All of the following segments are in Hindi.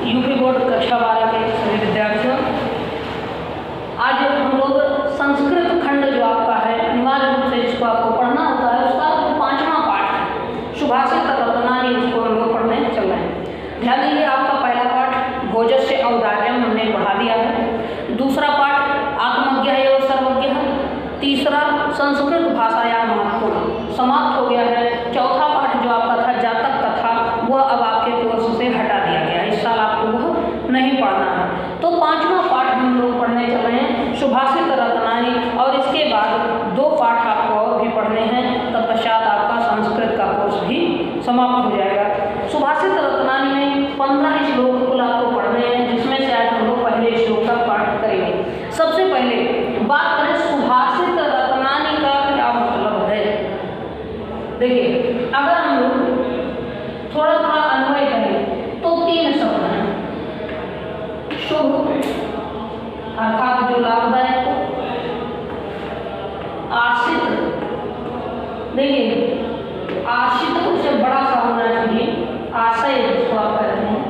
यूपी बोर्ड कक्षा 12 के सभी विद्यार्थियों, आज हम लोग संस्कृत खंड जो आपका है अनिवार्य रूप से जिसको आपको पढ़ना होता है उसका जो 5वां पाठ है सुभाषित रत्नानी, उसको हम लोग पढ़ने चल रहे हैं। ध्यान दीजिए, आपका पहला पाठ भोजस्य औदार्यम हमने पढ़ा दिया है, दूसरा पाठ आत्मज्ञ एवं सर्वज्ञ, तीसरा संस्कृत भाषाया महत्व समाप्त हो गया है। चौथा पाठ जो आपका था जातक कथा वह अब आपके कोर्स से हटा दिया गया है, इस साल आपको वह नहीं पढ़ना है। तो 5वां पाठ हम लोग पढ़ने चल रहे हैं सुभाषित रत्नानी, और इसके बाद 2 पाठ आपको और भी पढ़ने हैं, तत्पश्चात आपका संस्कृत का कोर्स भी समाप्त हो जाएगा। सुभाषित रत्नानी में 15 श्लोक कुल आपको पढ़ने हैं, जिसमें से आज हम लोग पहले श्लोक का पाठ करेंगे। सबसे पहले बात करें सुभाषित रत्नानी का क्या मतलब है। देखिए, अगर हम लोग थोड़ा थोड़ा अन्वय करें तो 3 शब्द हैं। शुभ अर्थात जो लाभदायक, आश्रित, देखिए आश्रित उससे बड़ा सा होना चाहिए, आशय जिसको आप कहते हैं,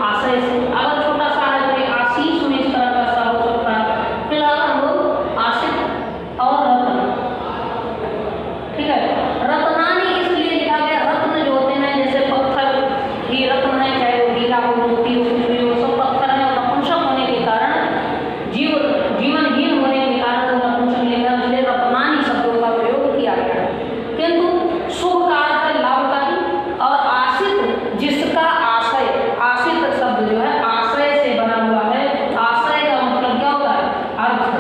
आशय से अगर छोटा सा है तो आशीष में इस तरह का सा हो सकता है। फिलहाल हम लोग आश्रित और रत्न, ठीक है, रत्नानी इसलिए लिखा गया, रत्न जो होते हैं जैसे पत्थर ही रत्न है, चाहे वो हीरा हो, मोती हो, कुछ भी हो, सब पत्थर है, और नपुंसक होने के कारण जीवनहीन होने के कारण वो नपुंसक लिखा, इसलिए रत्नानी शब्दों का प्रयोग किया गया है। किंतु शुभ का अर्थ है लाभकारी, और आश्रित जिसका आशय, आश्रित शब्द जो है आश्रय से बना हुआ है। आश्रय का मतलब क्या होता है, अर्थ,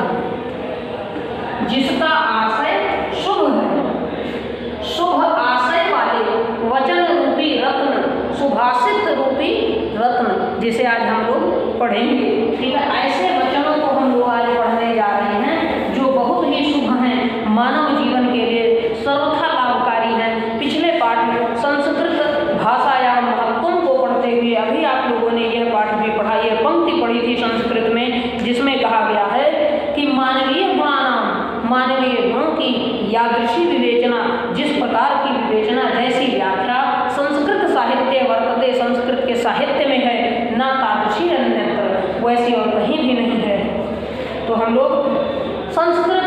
जिसका आशय शुभ है, शुभ आशय वाले वचन रूपी रत्न, सुभाषित रूपी रत्न, जिसे आज हम लोग पढ़ेंगे। ठीक है, ऐसे वचनों को हम लोग आज पढ़ने जा रहे हैं जो बहुत ही शुभ हैं, मानव जीवन के लिए सर्वथा लाभकारी हैं। पिछले पाठ में संस्कृत भाषा या महत्व को पढ़ते हुए अभी आप लोगों ने यह पाठ भी पढ़ा, यह पंक्ति पढ़ी थी संस्कृत में, जिसमें कहा गया है कि मानवीय गुणानाम, मानवीय गुणों की यादृशी विवेचना, जिस प्रकार की विवेचना जैसी व्याख्या संस्कृत साहित्य वर्तते, संस्कृत के साहित्य में है, ना तादृशी अन्यत्र, वैसी और कहीं भी नहीं है। तो हम लोग संस्कृत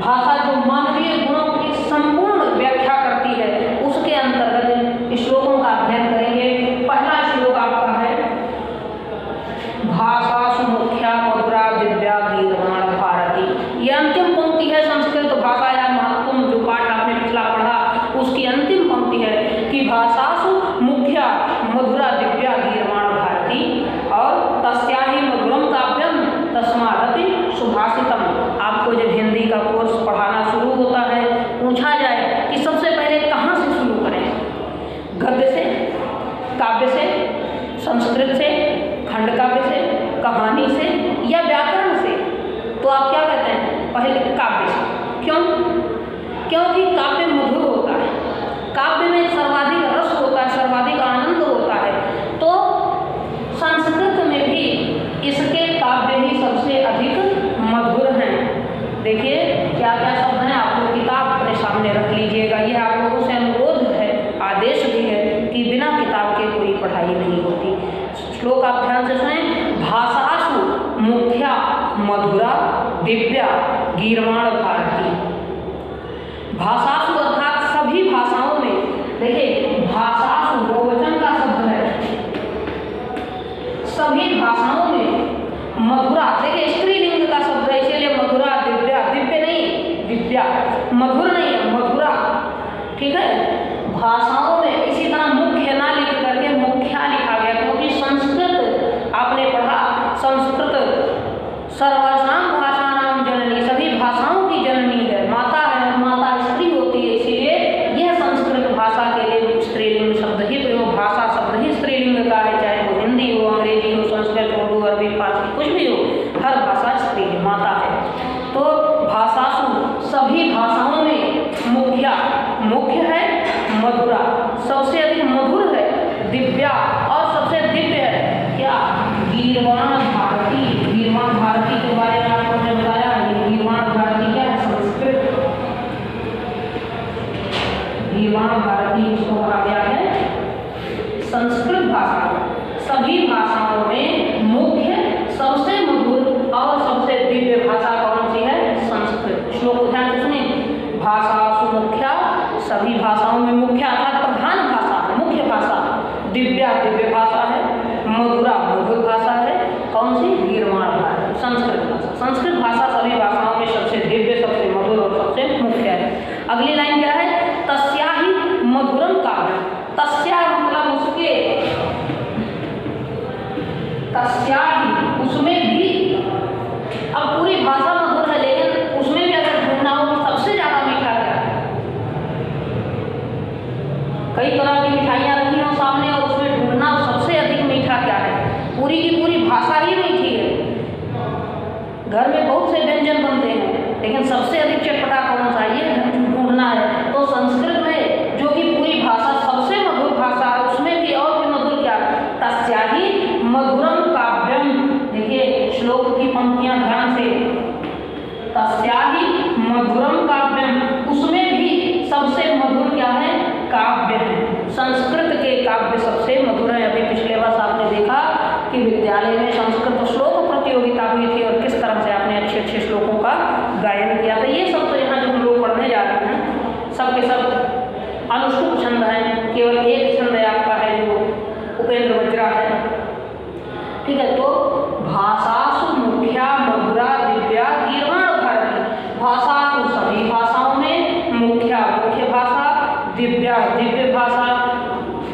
भाषा जो मानवीय गुणों की संपूर्ण व्याख्या करती है, उसके अंतर्गत श्लोकों का अध्ययन करेंगे। पहला श्लोक आपका है भाषा सुमुख्या मधुरा दिव्या गीर्वाण भारती। यह अंतिम पंक्ति है संस्कृत भाषा या महत्व, जो पाठ आपने पिछला पढ़ा उसकी अंतिम पंक्ति है कि भाषासु मुख्या मधुरा दिव्या गीर्वाण भारती, और तस्या ही मधुरम काव्यम तस्मादपि सुभाषितम। आपको जब हिंदी का कोर्स पढ़ाना शुरू होता है, पूछा जाए कि सबसे पहले कहाँ से शुरू करें, गद्य से, काव्य से, संस्कृत से, खंड काव्य से, कहानी से या व्याकरण से, तो आप क्या कहते हैं, पहले काव्य से। क्यों? क्योंकि काव्य मधुर होता है, काव्य में सर्वाधिक रस होता है, सर्वाधिक आनंद होता है। तो संस्कृत में भी इसके काव्य ही सबसे अधिक मधुर हैं। देखिए क्या क्या शब्द हैं, आप लोग किताब अपने सामने रख लीजिएगा। यह आप लोगों से अनुरोध है, आदेश भी है कि बिना किताब के कोई पढ़ाई नहीं होती। श्लोक आप ध्यान से सुने, भाषासु मुख्या मधुरा दिव्या गीर्वाण भारती। भाषासु अर्थात सभी भाषाओं में, देखिए भाषासु बहुवचन का शब्द है, सभी भाषाओं में मधुरा, देखिए स्त्रीलिंग का शब्द है, इसीलिए मधुरा दिव्या, दिव्य नहीं दिव्या, मधुर नहीं है मधुरा, ठीक है। भाषाओं में इसी तरह मुख्य ना लिख करके मुख्या लिखा गया, क्योंकि संस्कृत आपने पढ़ा, संस्कृत सर्वासाम भाषाणाम जननी, सभी भाषाओं की जननी है, माता है, माता स्त्री होती है, इसीलिए यह संस्कृत भाषा के लिए स्त्रीलिंग शब्द ही प्रयोग, भाषा शब्द ही स्त्रीलिंग का है, चाहे वो हिंदी हो, अंग्रेजी हो, संस्कृत, उर्दू, अरबी, फारसी, कुछ भी हो, हर भाषा स्त्री है, माता है। तो भाषासु सभी भाषाओं में मुख्या, मुख्य है मधुरा, सबसे अधिक मधुर है, दिव्या और सबसे दिव्य है क्या, गीर्वाण भारती। गीर्वाण भारती के बारे में आपको मैंने बताया, गीर्वाण भारती क्या है, संस्कृत गीर्वाण भारती इसको कहा गया है संस्कृत भाषा। सभी भाषाओं में मुख्य, सबसे मधुर और सबसे दिव्य भाषा कौन सी है? संस्कृत। श्लोक को ध्यान से सुनिए। भाषा सुमुख्या, सभी भाषाओं में मुख्य अर्थात प्रधान भाषा है, मुख्य भाषा। दिव्या, दिव्य भाषा है। मधुरा, मधुर भाषा है। कौन सी? गीर्वाण भाषा, संस्कृत भाषा। संस्कृत भाषा सभी भाषाओं में सबसे दिव्य, सबसे मधुर और सबसे मुख्य है। अगली लाइन क्या है? तस्या ही मधुरम काव्य। तस्या मतलब उसके, तस्या ही उसमें भी। अब पूरी भाषा मधुर है, लेकिन उसमें भी अगर ढूंढना हो तो सबसे ज्यादा मीठा क्या है? कई तरह की मिठाइयां रखी हो सामने और उसमें ढूंढना सबसे अधिक मीठा क्या है? पूरी की पूरी भाषा ही मीठी है। घर में बहुत से व्यंजन बनते हैं, लेकिन सबसे अधिक चटपटा कौन सा? ये ढूंढना है। तो संस्कृत में जो कि पूरी भाषा सबसे मधुर भाषा है, उसमें भी और भी मधुर क्या? तस्या ही मधुरम काव्यम। देखिए श्लोक की पंक्तियां ध्यान से। तस्या ही मधुरम काव्यम, उसमें भी सबसे मधुर क्या है? काव्य है। संस्कृत के काव्य सबसे मधुर है। अभी पिछले वर्ष आपने देखा कि विद्यालय में संस्कृत श्लोक प्रतियोगिता हुई थी और किस तरह से आपने अच्छे अच्छे श्लोकों का गायन किया था। ये सब तो यहाँ जो हम लोग पढ़ने जा रहे हैं सब के सब अनुष्टुप छंद है। केवल एक छंद आपका है जो उपेंद्र वज्रा है। ठीक है, तो भाषासु मुख्या मधुरा दिव्या गीर्वाण भारती। भाषा तो सभी भाषाओं में, मुख्या मुख्य भाषा, दिव्या दिव्य भाषा,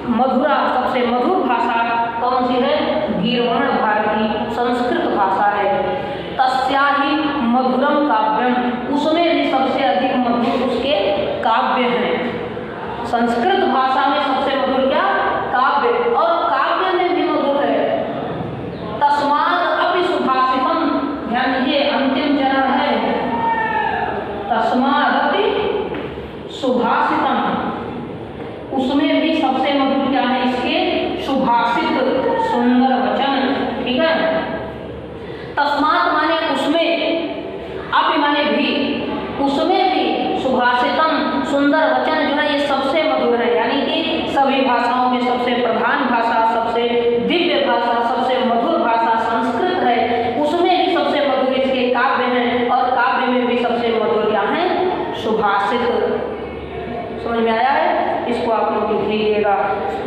मधुरा सबसे मधुर भाषा कौन सी है? गीर्वाण भारती, संस्कृत भाषा है। तस्या ही मधुरम काव्यम, उसमें भी सबसे अधिक मधुर उसके काव्य हैं। संस्कृत भाषा में सबसे मधुर क्या? काव्य, और काव्य में भी मधुर है। तस्माद अपि सुभाषितम, ध्यान दीजिए अंतिम चरण है। तस्माद अपि सुभाषितम, उसमें भी सबसे मधुर क्या है इसके? सुभाषित, सुंदर वचन। ठीक है, तस्मात माने उसमें, अपि माने भी, उसमें भी सुभाषितम सुंदर वचन जो है ये सबसे मधुर है। यानी कि सभी भाषाओं में सबसे प्रधान भाषा, सबसे दिव्य भाषा, सबसे मधुर भाषा संस्कृत है। उसमें भी सबसे मधुर इसके काव्य हैं, और काव्य में भी सबसे मधुर क्या है? सुभाषित। समझ में आया है? इसको आप लोग लिख लीजिएगा।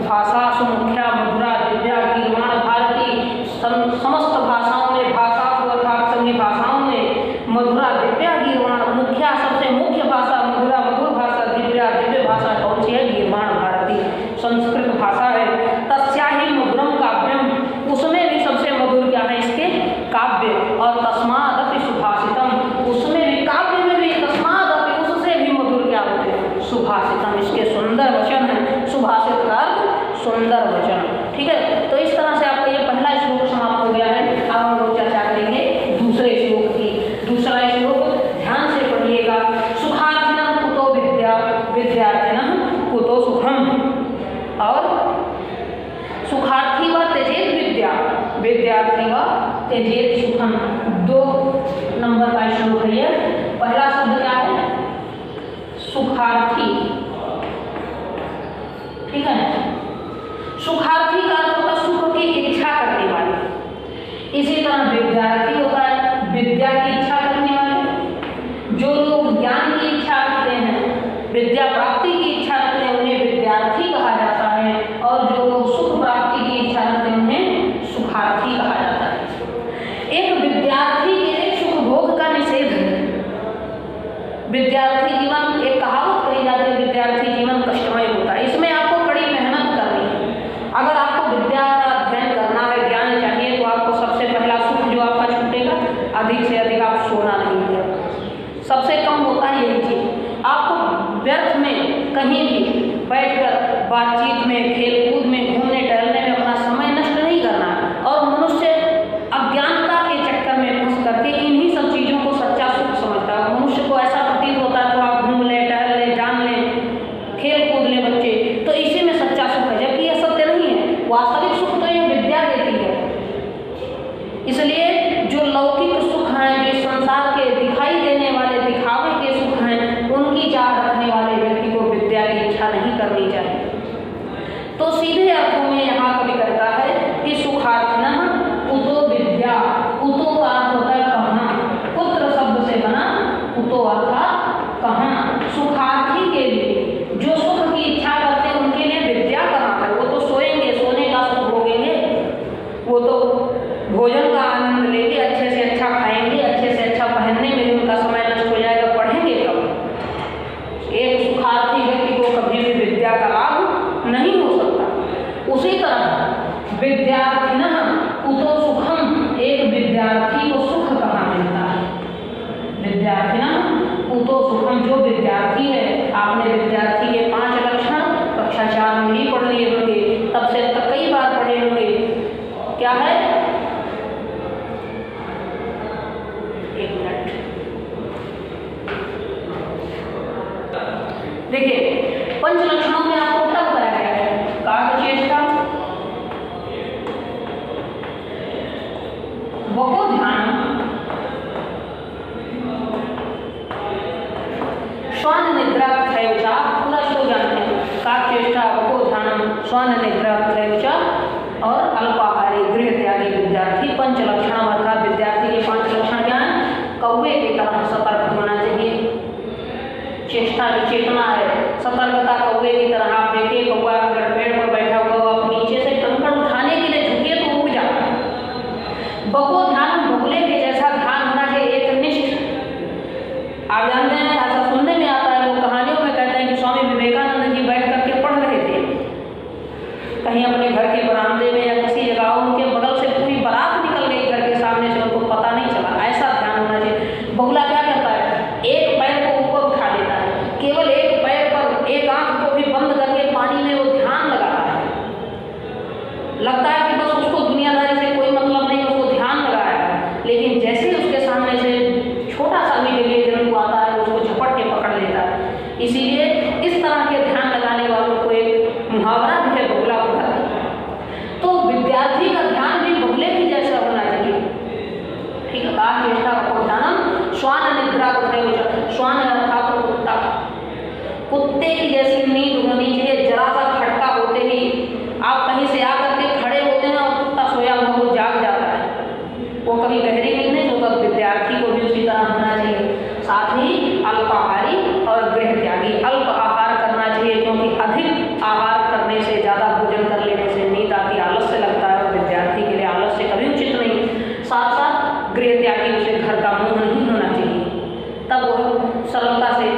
भाषा सुमुख्या मधुरा दिव्या गीर्वाण भारती। समस्त भाषाओं में, भाषा अर्थात सभी भाषाओं में मधुरा दिव्या गीर्वाण, मुख्या सबसे मुख्य भाषा, मधुरा मधुर भाषा, दिव्या दिव्य भाषा कौन सी है? गीर्वाण भारती, संस्कृत भाषा है। तस्या ही मधुरम काव्यम, उसमें भी सबसे मधुर क्या है इसके? काव्य। और तस्मादपि सुभाषितम, उसमें भी, काव्य में भी, तस्मादपि उससे भी मधुर क्या होते हैं? सुभाषितम, इसके सुंदर वचन है। सुभाषित का अर्थ सुंदर वचन। ठीक है, तो इस तरह से आपका ये पहला श्लोक समाप्त हो गया है। अब हम लोग चर्चा करेंगे दूसरे श्लोक की। दूसरा श्लोक ध्यान से पढ़िएगा। सुखार्थिनः कुतो विद्या, विद्यार्थिनः कुतो सुखम। और सुखार्थी व त्यजेत विद्या, विद्यार्थी व त्यजेत सुखम। 2 नंबर का श्लोक है ये। पहला शब्द क्या है? सुखार्थी। ठीक है, सुखार्थी का अर्थ होता है सुख की इच्छा करने वाले। इसी तरह विद्यार्थी होता है विद्या की इच्छा करने वाले। जो लोग ज्ञान की इच्छा रखते हैं, विद्या प्राप्ति की इच्छा रखते हैं, उन्हें विद्यार्थी कहा जाता है। और जो लोग सुख प्राप्ति की इच्छा रखते हैं उन्हें सुखार्थी कहा जाता है। एक विद्यार्थी के लिए सुख भोग का निषेध है। विद्यार्थी जीवन, एक कहावत कही जाती है, विद्यार्थी जीवन कष्टमय होता है। इसमें आपको कड़ी मेहनत करनी है। अगर आपको विद्या का अध्ययन करना है, ज्ञान चाहिए, तो आपको सबसे पहला सुख जो आपका छूटेगा, अधिक से अधिक आप सोना नहीं है। सबसे कम होता है यही चीज। आपको व्यर्थ में कहीं भी बैठकर बातचीत में, खेलकूद में, घूमने टहलने में अपना समय नष्ट नहीं करना। और मनुष्य अज्ञानता के चक्कर में फंस करके इन्हीं सब चीजों को सच्चा सुख समझता है। मनुष्य को ऐसा प्रतीत होता है थोड़ा घूम ले, टहल ले, जान ले, खेल कूद ले बच्चे, तो इसी में सच्चा सुख है, जबकि यह सत्य नहीं है। वास्तविक सुख तो यह विद्या देती है। इसलिए जो लौकिक सुख हैं, जो संसार के दिखाई देने वाले, दिखावे के सुख हैं, उनकी चाह रखने वाले व्यक्ति को विद्या की इच्छा नहीं करनी चाहिए। तो सीधे अर्थों में यहाँ कवि कहता है कि सुखार्थिनः कुतो विद्या। कुतो का अर्थ होता है कहाँ, पुत्र शब्द से बना कुतो अर्थात कहाँ। सुखार्थी के लिए, जो सुख की इच्छा करते हैं उनके लिए विद्या कहाँ है। वो तो सोएंगे, सोने का सुख भोगेंगे, वो तो भोजन का आनंद लेंगे, अच्छे से अच्छा खाएंगे, अच्छे से अच्छा पहनने में उनका समय नष्ट हो जाएगा, पढ़ेंगे कब। एक सुखार्थी व्यक्ति को कभी भी विद्या का लाभ नहीं हो सकता। उसी तरह विद्यार्थिनः कुतो सुखम, एक विद्यार्थी को सुख कहाँ मिलता है। विद्यार्थिनः कुतो सुखम, जो विद्यार्थी है, आपने विद्यार्थी के 5 लक्षण कक्षा 4 में ही पढ़ लिए होंगे, तब से तक कई बार पढ़े होंगे। क्या है, एक मिनट देखिए, 5 लक्षणों में आपको क्या बताया गया है। कार्य चेष्टा, वको ध्यान, श्वान निद्रा त्रयवचा, पूरा श्लोक जानते हैं। कार्य चेष्टा, वको ध्यान, श्वान निद्रा त्रयवचा और अल्पाहारी गृह त्यागी विद्यार्थी। 5 लक्षण अर्थात विद्यार्थी के 5 लक्षण क्या है। कौवे की तरह सतर्क होना चाहिए। चेष्टा जो चेतना है, सतर्कता कौवे की तरह। आप देखिए, कौवा अगर पेड़ पर बैठा हुआ आप नीचे से कंकड़ उठाने के लिए झुकिए तो उड़ जाता है। बको ध्यान, बगुले के जैसा ध्यान होना चाहिए, एक निष्ठ। आप जानते हैं, ऐसा सुनने में आता है, लोग कहानियों में कहते हैं कि स्वामी विवेकानंद जी बैठ करके पढ़ रहे थे कहीं अपने घर के बरामदे में या किसी जगह, उनके बगल से पूरी बारात निकल गई घर के सामने से, उनको पता नहीं चला। ऐसा ध्यान होना चाहिए। बगुला क्या करता है, एक पैर को ऊपर उठा लेता है, केवल एक पैर पर, एक आंख को भी बंद करके पानी में वो ध्यान लगाता है। लगता है कि बस उसको दुनियादारी से कोई मतलब नहीं, उसको ध्यान लगाया है, लेकिन जैसे ही उसके सामने से छोटा सा भी जलीय जंतु आता है, उसको झपट के पकड़ लेता है। इसीलिए इस तरह के ध्यान लगाने वालों को एक मुहावरा भी है, बगुला उठा। तो विद्यार्थी का ध्यान भी बगुले की जैसा होना चाहिए। ठीक है, कार्य चेष्टा वको ध्यानम, श्वान निद्रा त्रयवचा। श्वान अर्थात कुत्ता, कुत्ते की जैसी नींद होनी चाहिए। जरा सा खटका होते ही आप कहीं से आकर के खड़े होते हैं और कुत्ता सोया हुआ वो जाग जाता है, वो कभी गहरी नींद नहीं सोता। विद्यार्थी को भी उसी तरह होना चाहिए। साथ ही अल्पाहारी और गृह त्यागी। अल्प आहार करना चाहिए, क्योंकि अधिक आहार करने से, ज़्यादा भोजन कर लेने से नींद आती, आलस्य लगता है, और विद्यार्थी के लिए आलस्य कभी उचित नहीं। साथ साथ गृह त्यागी, उसे घर का मोह नहीं होना चाहिए, तब वो सरलता से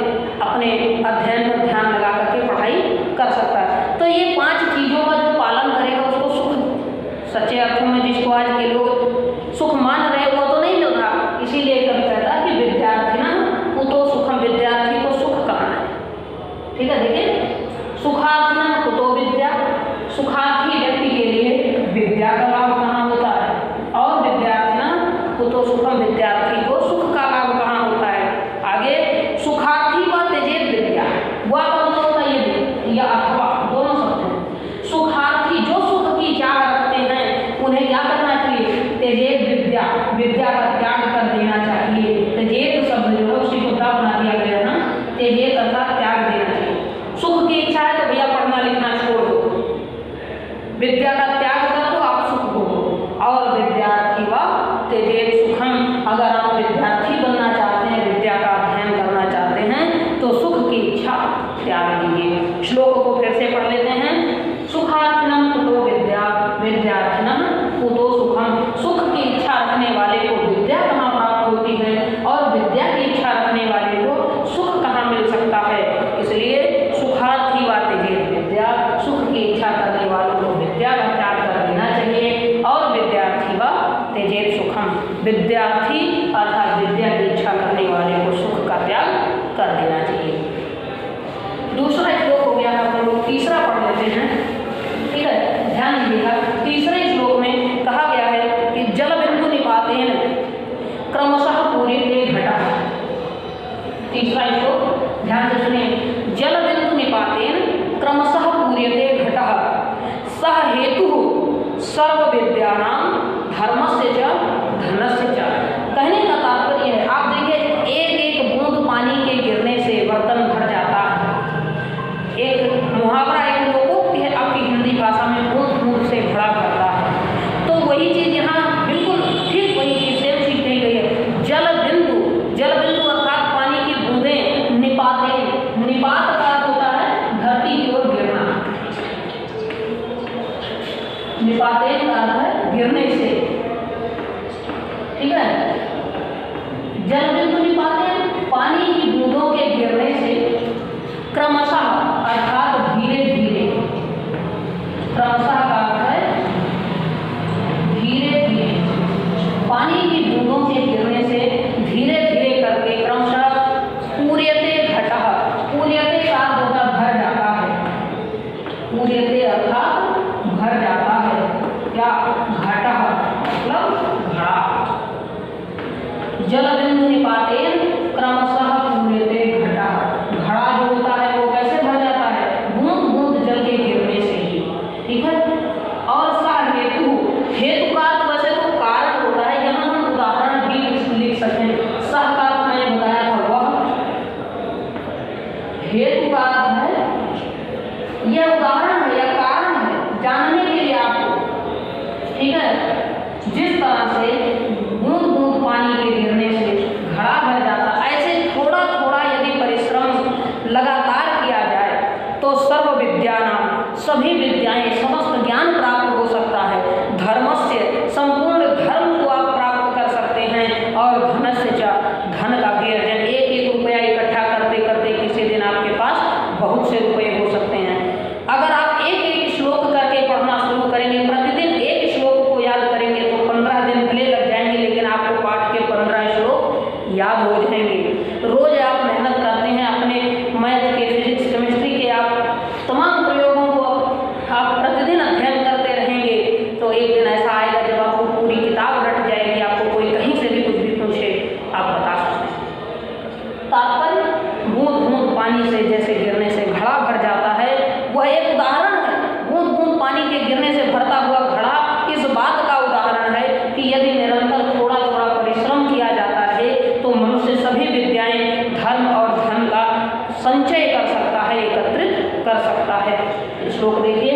अपने अध्ययन पर ध्यान लगा करके पढ़ाई कर सकता है। तो ये 5 चीज़ों का जो पालन करेगा उसको सुख, सच्चे अर्थों में जिसको आज के लोग सुख मान रहे वो तो नहीं मिल रहा। इसीलिए कभी कहता है कि विद्यार्थी ना कुतो सुखम, विद्यार्थी को सुख कहाँ है। ठीक है, देखिए, सुखार्थी ना कुतो विद्या, सुखार्थी व्यक्ति के लिए विद्या का लाभ कहाँ होता है, और विद्यार्थी ना कुतो सुखम, विद्यार्थी को सुख का लाभ कहाँ होता है। आगे सुखार्थी व त्यजेत विद्या, वह मतलब होता है ये या अथवा, दोनों शब्द हैं। सुखार्थी जो सुख की चाह रखते हैं उन्हें क्या करना चाहिए, त्यजेत विद्या, विद्या का त्याग कर देना चाहिए। त्यजेत शब्द जो है उसी को क्या बना दिया गया है ना, त्यजेत अर्थात त्याग देना चाहिए। सुख की इच्छा है तो भैया पढ़ना लिखना छोड़ दो, विद्या का त्याग कर दो, आप सुख को। और विद्यार्थी व त्यजेत सुखम, अगर आप विद्यार्थी बनना चाहते हैं, विद्या का अध्ययन करना चाहते हैं, तो सुख की इच्छा त्याग दीजिए। श्लोक को फिर से पढ़ लेते हैं। सुखार्थिनम कुतो विद्या, विद्यार्थिनम कुतो सुखम। सुख की इच्छा रखने वाले को विद्या कहाँ प्राप्त होती है, और विद्या की इच्छा रखने वाले को सुख कहाँ मिल सकता है। इसलिए सुखार्थी व त्यजेत विद्या, सुख की इच्छा करने वालों को विद्या का त्याग कर देना चाहिए, और विद्यार्थी व त्यजेत सुखम, विद्यार्थी अर्थात विद्या की इच्छा करने वाले को सुख का त्याग कर देना चाहिए। दूसरा श्लोक हो गया, हम लोग तीसरा पढ़ लेते हैं। ठीक है, ध्यान दीजिएगा। तीसरे श्लोक में कहा गया है कि जल बिंदु निपातेन क्रमशः पूरिते घटः। तीसरा श्लोक ध्यान से सुनिए। जल बिंदु निपातेन क्रमशः पूरिते घटः, सह हेतु सर्व विद्यानां धर्मस्य च धनस्य च। कहने का तात्पर्य है, आप देखिए, एक एक बूंद पानी के गिरने से बर्तन भर जाता है। एक मुहावरा, एक लोकोक्ति है आपकी हिंदी भाषा में, बूंद बूंद से भरा करता है। तो निपातेन का अर्थ है गिरने से, ठीक है। जल बिंदु निपातेन, पानी की बूंदों के गिरने से, क्रमशः अर्थात धीरे धीरे, क्रमशः का अर्थ है धीरे धीरे, पानी की बूंदों के गिरने से धीरे धीरे करके क्रमशः पूर्यते घटः, पूर्यते का अर्थ होता भर जाता है, पूर्यते अर्थात भर जाता है, क्या घटः मतलब घड़ा। जल बिंदु निपातेन क्रमशः पूर्यते घटः, घड़ा जो होता है वो कैसे भर जाता है, बूंद बूंद जल के गिरने से ही, ठीक है। और सह हेतु, हेतु का अर्थ वैसे तो कारण होता है, यहाँ हम उदाहरण भी लिख सकते हैं। सह का अर्थ मैंने बताया था वह, हेतु का अर्थ है यह उदाहरण है या कारण है जानने के लिए आपको, ठीक है। जिस तरह से बूंद बूंद पानी के गिरने से घड़ा भर जाता, ऐसे थोड़ा थोड़ा यदि परिश्रम लगातार किया जाए तो सर्व विद्यानां, सभी विद्याएं, समस्त ज्ञान प्राप्त हो सकता है। धर्मस्य, संपूर्ण धर्म को आप प्राप्त कर सकते हैं। और धनस्य च, धन का भी अर्जन, एक एक रुपया इकट्ठा करते करते किसी दिन आपके पास बहुत से रुपए हो सकते हैं। अगर आप एक एक श्लोक करके पढ़ना शुरू करेंगे, प्रतिदिन एक श्लोक को याद करेंगे तो 15 दिन भले लग जाएंगे, लेकिन आपको पाठ के 15 श्लोक याद हो जाएंगे। रोज आप मेहनत करते हैं अपने मैथ के, फिजिक्स, केमिस्ट्री के, आप तमाम प्रयोगों को आप प्रतिदिन अध्ययन करते रहेंगे तो एक दिन ऐसा आएगा जब आपको पूरी किताब रट जाएगी, आपको कोई कहीं से भी कुछ भी पूछे आप बता सकते हैं। तात्पर्य बूंद बूंद पानी से जैसे गिरने से घड़ा भर जाता है, वह एक उदाहरण है। बूंद बूंद पानी के गिरने से भरता हुआ घड़ा इस बात का उदाहरण है कि यदि निरंतर थोड़ा थोड़ा परिश्रम किया जाता है तो मनुष्य सभी विद्याएं, धर्म और धन का संचय कर सकता है, एकत्रित कर सकता है। श्लोक देखिए,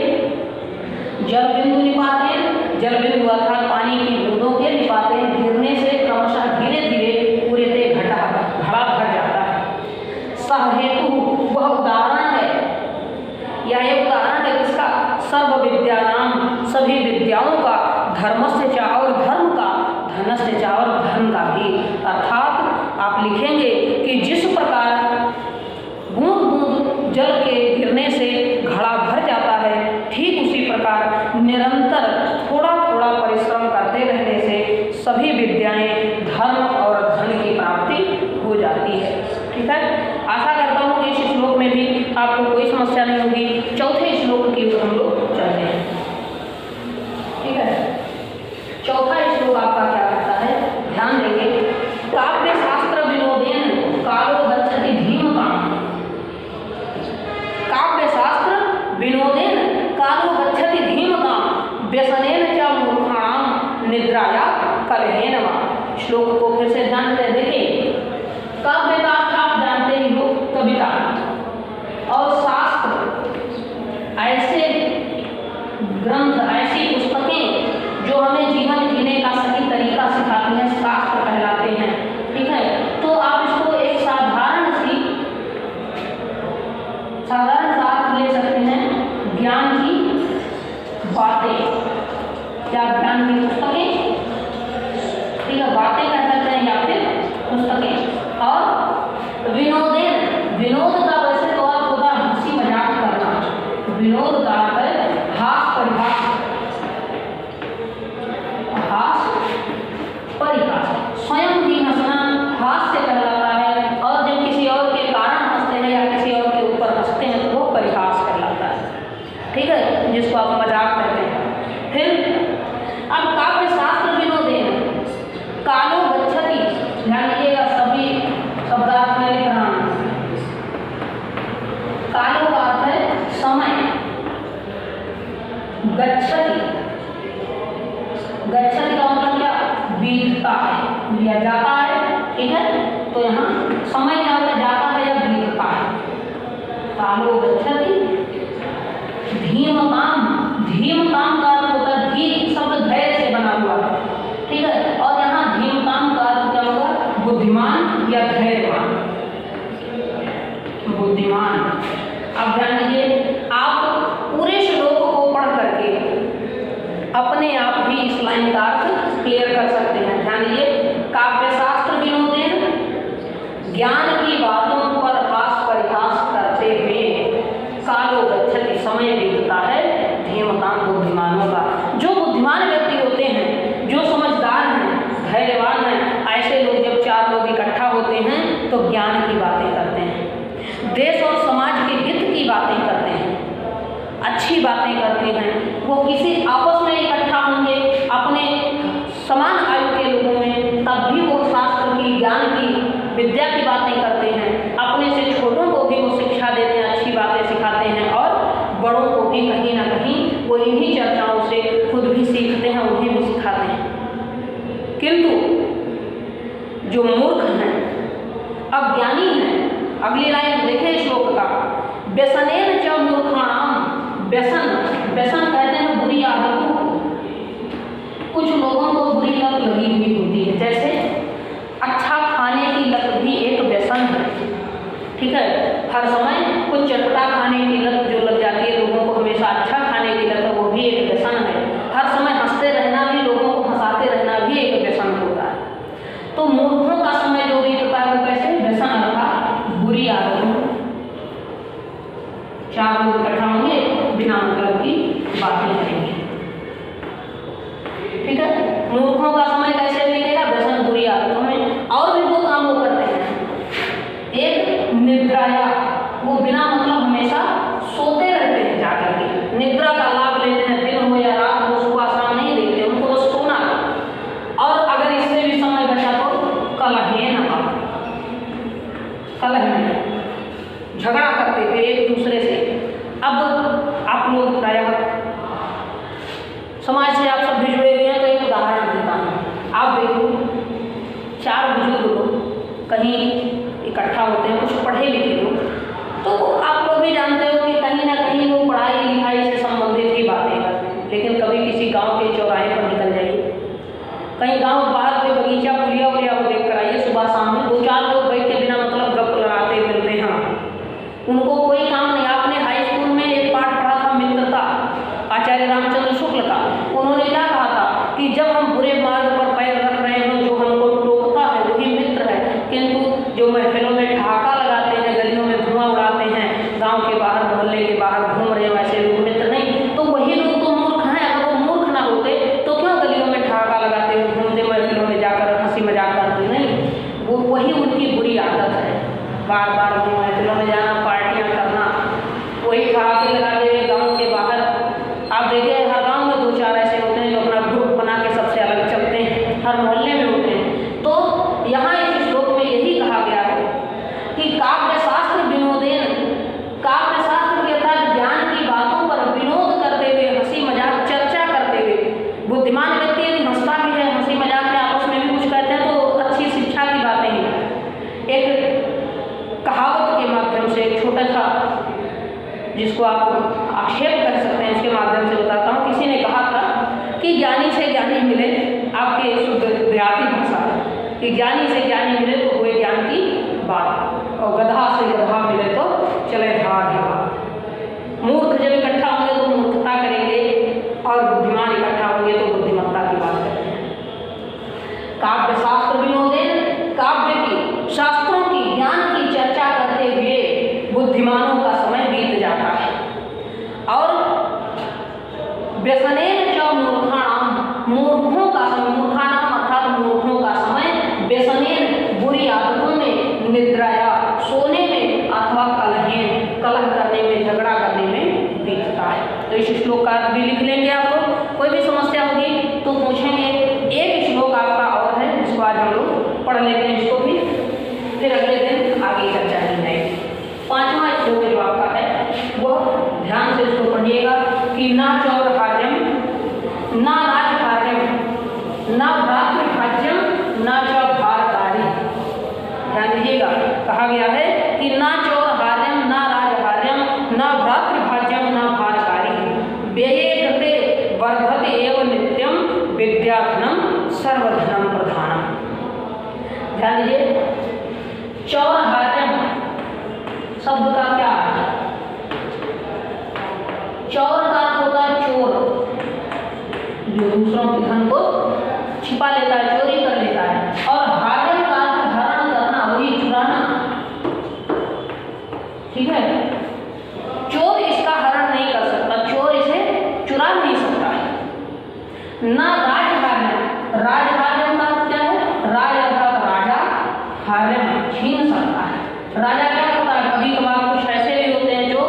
जल बिंदु निपातेन, जल बिंदु अर्थात पानी की बूंदों के निपातेन गिरने से क्रमशः धीरे धीरे पूर्यते घटः, घड़ा भर जाता है। सह हेतु, वह उदाहरण है, यह एक उदाहरण है किसका, सर्व विद्यानां, सभी विद्याओं का, धर्मस्य च और धर्म का, धनस्य च और धन का भी। अर्थात आप लिखेंगे कि जिस प्रकार बूंद बूंद जल के गिरने से घड़ा भर जाता है, ठीक उसी प्रकार निरंतर थोड़ा थोड़ा परिश्रम करते रहने से सभी विद्याएं, धर्म और धन की प्राप्ति हो जाती है, ठीक है। आशा करता हूँ कि इस श्लोक में भी आपको कोई समस्या नहीं होगी। चौथे श्लोक की ओर हम लोग चलते हैं, ठीक है। चौथा श्लोक आपका क्या कहता है, ध्यान देंगे। काव्य शास्त्र विनोदेन कालो गच्छति धीमताम्, काव्य शास्त्र विनोदेन कालो गच्छति धीमताम्, व्यसनेन च मूर्खाणां निद्राया कलहेन वा। श्लोक को फिर से ध्यान से देखें। काव्य का अर्थ आप जानते ही हो, कविता, और शास्त्र ऐसे ग्रंथ, ऐसी पुस्तकें जो हमें जीवन जीने का सही तरीका सिखाती हैं, शास्त्र कहलाते हैं, ठीक है। तो आप इसको एक साधारण सा अर्थ ले सकते हैं, ज्ञान की बातें, क्या ज्ञान की पुस्तकें, ठीक है, बातें कह सकते हैं या फिर पुस्तकें। और विनोदेन, विनोद का वैसे तो अर्थ होता है हंसी मजाक करना, विनोद का अर्थ है हास परिहास, हास परिहास, स्वयं ही हंसना हास्य कहलाता है, और जब किसी और के कारण हंसते हैं या किसी और के ऊपर हंसते हैं तो वो परिहास कहलाता है, ठीक है, जिसको आप मजाक कहते हैं। फिर अब काव्य शास्त्र विनोदेन कालो गच्छति, ध्यान दीजिएगा, सभी शब्दार्थ में लिख रहा हूं। कालो का अर्थ है समय, गच्छति, गच्छति का मतलब क्या, बीतता है, लिया जाता है, ठीक है। तो यहाँ समय क्या होता है, जाता है या बीतता है। कालो गच्छति धीमताम्, धीमताम् का अर्थ होता है धी शब्द धैर्य से बना हुआ है, ठीक है। और यहाँ धीमताम् का अर्थ क्या होगा, बुद्धिमान या धैर्यवान, बुद्धिमान। अब ध्यान दीजिए, आप पूरे श्लोक को पढ़ करके बुद्धिमानों का। जो बुद्धिमान व्यक्ति होते हैं, जो समझदार हैं, धैर्यवान हैं, ऐसे लोग जब चार लोग इकट्ठा होते हैं तो ज्ञान की बातें करते हैं, देश और समाज के हित की बातें करते हैं, अच्छी बातें करते हैं। वो किसी आपस में इकट्ठा होंगे अपने समान आयु के लोगों में, तब भी वो शास्त्र की, ज्ञान की, विद्या की बातें करते हैं। अपने से छोटों को भी वो शिक्षा देते हैं, अच्छी बातें सिखाते हैं, और बड़ों को भी कहीं ना कहीं वो इन्हीं चर्चाओं से खुद भी सीखते हैं, उन्हें भी सिखाते हैं। किंतु जो मूर्ख हैं, अज्ञानी हैं, अगली लाइन देखें श्लोक का, व्यसनेन च मूर्खाणाम, व्यसन कहते हैं बुरी आदतों को। कुछ लोगों को बुरी लत लगी हुई होती है, जैसे अच्छा खाने की लत भी एक व्यसन है, ठीक है। हर समय कुछ चटपटा खाने की लत जो लग जाती है लोगों को, हमेशा अच्छा खाने की लत, वो भी एक व्यसन है। हर समय हंसते रहना भी, लोगों को हंसाते रहना भी एक व्यसन होता है। तो मूर्खों का समय जो बीतता है वो कैसे? व्यसन अर्थात बुरी आदतों। चार लोग इकट्ठा होंगे, बिना मतलब की बातें करेंगे, ठीक है। मूर्खों का समय कैसे बीतेगा? व्यसन, बुरी आदतों में। और भी वो काम वो करते हैं, एक निद्राया, वो बिना मतलब हमेशा सोते रहते हैं, जाकर के निद्रा का लाभ लेते हैं, दिन हो या रात हो, सुबह शाम नहीं देखते, उनको बस सोना। और अगर इससे भी समय बचा तो कलहेन, कलह में झगड़ा करते थे एक दूसरे से। अब आप लोग प्रायः समाज से आप सब भी जुड़े हुए हैं, तो एक उदाहरण देता हूँ। आप देखो, चार बुजुर्ग लोग कहीं इकट्ठा होते हैं, कुछ पढ़े लिखे लोग, तो आप लोग भी जानते हो कि कहीं ना कहीं वो पढ़ाई लिखाई से संबंधित ही बातें करते हैं। लेकिन कभी किसी गांव के चौराहे पर निकल जाइए, कहीं गांव बाहर कोई बगीचा पुलिया उलिया को देख कर आइए, सुबह शाम में दो चार लोग बैठ के बिना मतलब गप लगाते मिलते हैं, उनको कोई काम नहीं। आपने हाई स्कूल में एक पाठ पढ़ा था मित्रता, आचार्य रामचंद्र शुक्ल का। उन्होंने क्या कहा था कि जब हम बुरे मार्ग पर पैर रख रहे हो, जो हमको टोकता है वही मित्र है, किंतु जो महफिलों में ठहाका लगाते हैं, गलियों में धुआं उड़ाते हैं, गांव के बाहर मोहल्ले के बाहर घूम रहे हैं, वैसे लोग मित्र नहीं। तो वही लोग तो मूर्ख हैं। अगर वो मूर्ख ना होते तो क्यों गलियों में ठहाका लगाते हुए घूमते, महफिलों में जाकर हंसी मजाक करते? नहीं, वो वही उनकी बुरी आदत है, बार बार उन्हें महफिलों में जाना, पार्टियां करना, वही ठहाके लगाते हुए गाँव के बाहर। आप देखिए हर गांव में दो चार ऐसे होते हैं जो अपना ग्रुप बना के सबसे अलग चलते हैं, हर मोहल्ले में होते हैं। तो यहाँ इस श्लोक में यही कहा गया है कि काव्य शास्त्र विनोदेन, काव्य शास्त्र के अर्थात ज्ञान की बातों पर विनोद करते हुए, हंसी मजाक चर्चा करते हुए। बुद्धिमान व्यक्ति यदि हंसता भी है, हंसी मजाक में आपस में भी कुछ कहते हैं, तो अच्छी शिक्षा की बातें हैं। एक कहावत के माध्यम से, एक छोटा सा जिसको आप आक्षेप कर सकते हैं, उसके माध्यम से बताता हूँ। किसी ने कहा था कि ज्ञानी से ज्ञानी मिले, आपके शुद्ध देहाती भाषा है कि ज्ञानी से ज्ञानी मिले तो हुए ज्ञान की बात, और गधा से गधा मिले तो चले धार। मूर्ख जब इकट्ठा होंगे तो मूर्खता करेंगे, और बुद्धिमान इकट्ठा होंगे तो बुद्धिमत्ता की बात करेंगे। काव्य शास्त्र विनोदेन, काव्य की, शास्त्रों की, ज्ञान की चर्चा करते हुए बुद्धिमानों का समय बीत जाता है। और व्यसनेन च मूर्खाणाम, मूर्खों का समय, मूर्खाणाम अर्थात मूर्खों का समय, व्यसनेन बुरी आदतों में, निद्राया सोने में, अथवा कलहेन कलह करने में, झगड़ा करने में बीतता है। तो इस श्लोक का अर्थ भी लिख लेंगे आप लोग। कोई भी समस्या होगी तो पूछेंगे। एक श्लोक आपका और है जिसको आज हम लोग पढ़ लेते हैं, इसको भी फिर अगले दिन आगे चर्चा की जाएगी। पांचवा श्लोक जो आपका है वो ध्यान से इसको पढ़िएगा कि ना चौरहार्यम, ना राजहार्यम, ना भ्रातृभाज्यम, ना च भारकारी। ध्यान दीजिएगा, कहा गया है कि ना चौरहार्यम, ना राजहार्यम, ना भ्रातृभाज्यम, ना भारकारी। व्यये कृते वर्धते एव नित्यम, विद्याधनम सर्वधनम प्रधानम। ध्यान दीजिए, चौरहार्यम शब्द का क्या अर्थ है? चौर का अर्थ होता है चोर, जो दूसरों के धन को छिपा लेता है, चोरी कर लेता है। और हार्यम का अर्थ हरण करना, वही चुराना, ठीक है। चोर इसका हरण नहीं कर सकता, चोर इसे चुरा नहीं सकता है। ना राजहार्यम, राजहार्यम का अर्थ क्या है? राज अर्थात राजा, हार्यम छीन सकता है। राजा क्या करता है, कभी कभार कुछ ऐसे भी होते हैं जो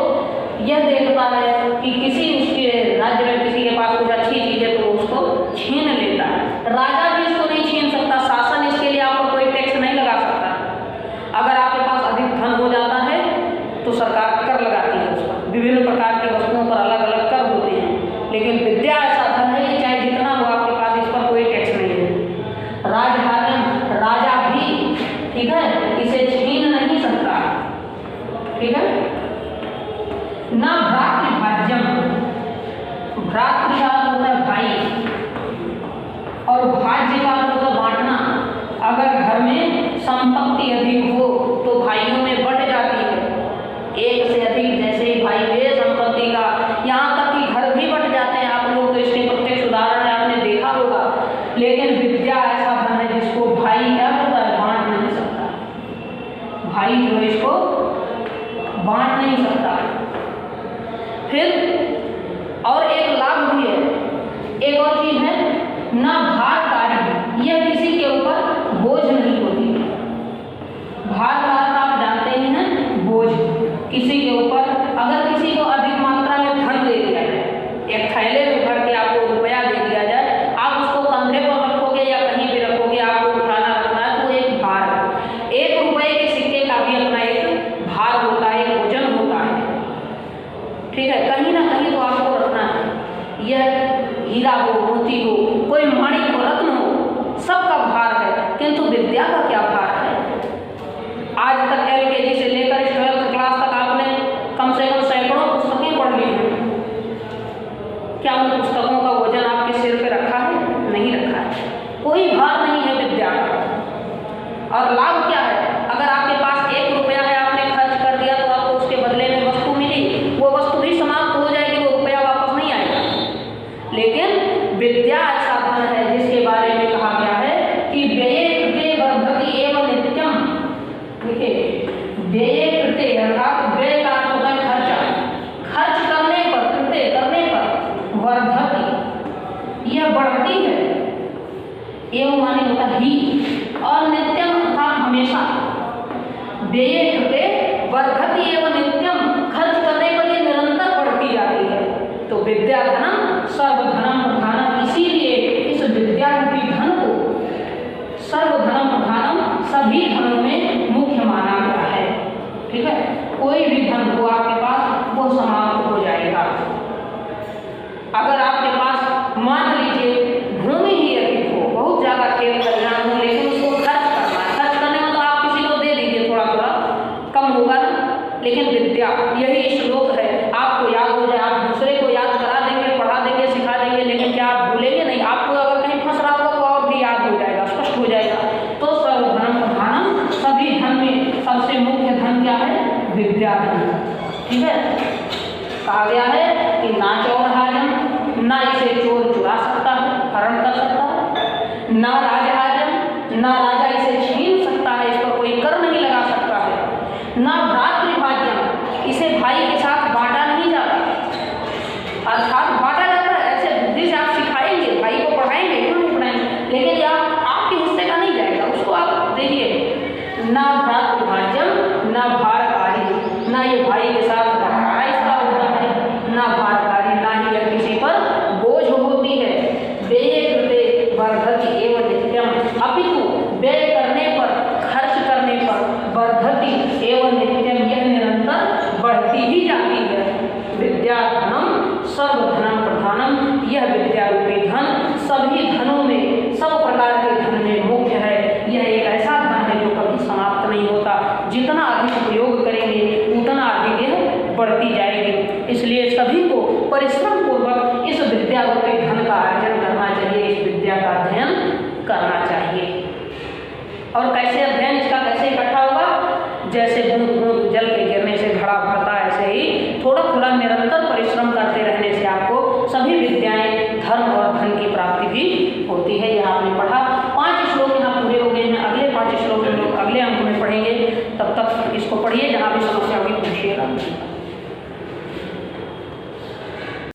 यह देखता है कि किसी उसके राज्य में किसी के पास कुछ अच्छी चीज है तो उसको छीन लेता है। राजा भी इसको नहीं छीन सकता, शासन इसके लिए आपको कोई टैक्स नहीं लगा सकता। अगर आपके पास अधिक धन हो जाता है तो सरकार कर लगाती है उस पर, विभिन्न प्रकार की वस्तुओं पर अलग अलग कर होते हैं। लेकिन विद्या ऐसा धन है कि चाहे जितना हो आपके पास, इस पर कोई टैक्स नहीं है। राजहार्यम, राजा भी, ठीक है, इसे छीन नहीं सकता, ठीक है। ना भ्रातृभाज्यम, भ्रातृ का अर्थ होता है भाई, और भाज्य का अर्थ होता है बांटना। अगर घर में संपत्ति अधिक हो तो भाइयों में बंट जाती है, एक से अधिक जैसे ही भाई हुए संपत्ति का, यहाँ तक कि घर भी बंट जाते हैं। आप लोग तो इसके प्रत्यक्ष उदाहरण है, आपने देखा होगा। लेकिन विद्या ऐसा धन है जिसको भाई क्या करता है, बांट नहीं सकता। भाई जो है इसको बांट नहीं सकता। फिर और एक लाभ भी है, एक और चीज है, ना भारकारी, यह किसी के ऊपर बोझ नहीं होती। भार का अर्थ आप जानते ही हैं, बोझ, किसी के ऊपर। अगर किसी को अधिक मात्रा में धन दे दिया जाए, एक थैले में भर के आपको रुपया दे दिया जाए, आप उसको कंधे पर रखोगे या कहीं भी रखोगे, आपको उठाना रखना है, तो एक भार है। 1 रुपए के सिक्के का भी अपना एक भार होता है, एक वजन होता है, ठीक है। कहीं ना कहीं तो आपको रखना है। यह हीरा हो, मोती हो, कोई माणिक हो, रत्न हो, सबका भार है। किंतु विद्या का क्या भार है? आज तक LKG से लेकर 12th क्लास तक आपने कम से कम सैकड़ों पुस्तकें पढ़ ली हैं। क्या उन पुस्तकों का वजन आपके सिर पे रखा है? नहीं रखा है। कोई भार नहीं है विद्या का। और लाभ क्या है? अगर आपके पास 1 रुपया है, आपने खर्च कर दिया तो आपको उसके बदले में वस्तु मिली, वो वस्तु भी समाप्त हो जाएगी, वो रुपया वापस नहीं आएगा। लेकिन विद्या ऐसा धन है जिसके बारे में कहा गया है कि व्यये कृते वर्धति एवं नित्यम। देखिए, व्यये कृते अर्थात व्यय का अर्थ होता है खर्चा, खर्च करने पर, कृते करने पर, वर्धति यह बढ़ती है, एवं माने होता ही, और नित्यम अर्थात हमेशा। व्यये कृते वर्धति एवं नित्यम, खर्च करने पर ये निरंतर बढ़ती जाती है। तो विद्या धनम सर्वधनम प्रधानम, इसीलिए इस विद्या रूपी धन को सर्वधनम प्रधानम, सभी धनों में मुख्य माना गया है, ठीक है। कोई भी धन हो आपके पास, वो समाप्त हो जाएगा। अगर आपके पास मान लीजिए भूमि ही अधिक हो, बहुत ज्यादा खेत खलिहान हो, लेकिन उसको खर्च करना है, खर्च करने में तो आप किसी को दे दीजिए, थोड़ा थोड़ा कम होगा ना। लेकिन विद्या, यही श्लोक है, आपको याद हो जाए, आप दूसरे को याद करा देंगे, पढ़ा देंगे, सिखा देंगे, लेकिन क्या आप भूलेंगे नहीं? आपको अगर कहीं फंस रहा होगा तो और भी याद हो जाएगा, स्पष्ट हो जाएगा। तो सर्वधनम प्रधानम, सभी धन में सबसे मुख्य धन क्या है? विद्या धन, ठीक है। कहा गया है कि ना चौरहार्यम, ना इसे चोर चुरा सकता है, हरण कर सकता है। ना राजहार्यम, ना राजा इसे छीन सकता है, इस पर कोई कर नहीं लगा सकता है। ना भ्रातृभाज्यम, इसे भाई के साथ बांटा नहीं जाता, अर्थात बांटा जाता है, ऐसे बुद्धि से आप सिखाएंगे, भाई को पढ़ाएंगे, क्यों नहीं पढ़ाएंगे, लेकिन यह आपके हिस्से का नहीं जाएगा, उसको आप देखिए। ना भ्रातृभाज्यम, ना भारकारी, ना ये भाई के साथ बंटाना इसका होता है, ना भारकारी, ना ही यह किसी पर बोझ होती है। व्यये कृते वर्धति एवं नित्यम, अपितु व्यय करने पर, खर्च करने पर, वर्धति एवं नित्यम, यह निरंतर बढ़ती ही जाती है। विद्या धनम सर्वधनम प्रधानम, यह विद्या रूपी धन सभी धनों में, सब प्रकार के धन में मुख्य है। यह एक ऐसा धन है जो कभी समाप्त नहीं होता, जितना अधिक उपयोग करेंगे उतना अधिक यह बढ़ती जाएगी। इसलिए सभी को परिश्रम पूर्वक इस विद्या रूपी धन का अर्जन करना चाहिए, इस विद्या का अध्ययन करना चाहिए। और कैसे अध्ययन इसका कैसे इकट्ठा होगा? जैसे बूंद बूंद जल के गिरने से घड़ा भरता, ऐसे ही थोड़ा थोड़ा निरंतर परिश्रम करते रहने से आपको सभी विद्याएं, धर्म और धन की प्राप्ति भी होती है। यह आपने पढ़ा। 5 श्लोक यहाँ पूरे हो गए हैं। अगले 5 श्लोक हम लोग अगले अंक में पढ़ेंगे। तब तक इसको पढ़िए, जहाँ भी समस्या होगी पूछिएगा।